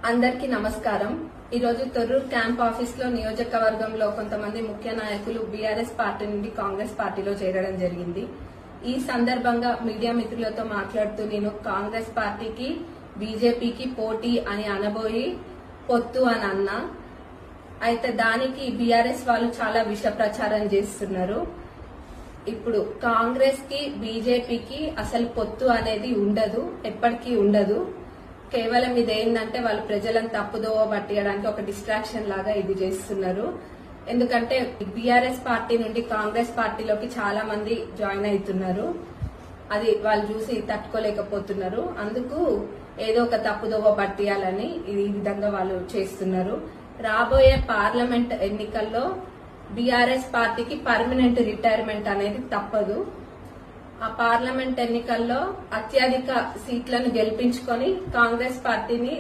అందరికీ నమస్కారం. ఈ రోజు తొర్రూరు క్యాంప్ ఆఫీస్ లో నియోజకవర్గంలో కొంతమంది ముఖ్య నాయకులు బీఆర్ఎస్ పార్టీ నుండి కాంగ్రెస్ పార్టీలో చేరడం జరిగింది. ఈ సందర్భంగా మీడియా మిత్రులతో మాట్లాడుతూ నేను కాంగ్రెస్ పార్టీకి బీజేపీకి పోటీ అని అనబోయి పొత్తు అని అన్నా. అయితే దానికి బీఆర్ఎస్ వాళ్ళు చాలా విష ప్రచారం చేస్తున్నారు. ఇప్పుడు కాంగ్రెస్ కి బీజేపీకి అసలు పొత్తు అనేది ఉండదు, ఎప్పటికీ ఉండదు. కేవలం ఇదేంటంటే వాళ్ళు ప్రజలను తప్పుదోవ పట్టియడానికి ఒక డిస్ట్రాక్షన్ లాగా ఇది చేస్తున్నారు. ఎందుకంటే బీఆర్ఎస్ పార్టీ నుండి కాంగ్రెస్ పార్టీలోకి చాలా మంది జాయిన్ అవుతున్నారు. అది వాళ్ళు చూసి తట్టుకోలేకపోతున్నారు. అందుకు ఏదో ఒక తప్పుదోవ పట్టియాలని ఈ విధంగా వాళ్ళు చేస్తున్నారు. రాబోయే పార్లమెంట్ ఎన్నికల్లో బీఆర్ఎస్ పార్టీకి పర్మనెంట్ రిటైర్మెంట్ అనేది తప్పదు. ఆ పార్లమెంట్ ఎన్నికల్లో అత్యధిక సీట్లను గెలిపించుకొని కాంగ్రెస్ పార్టీని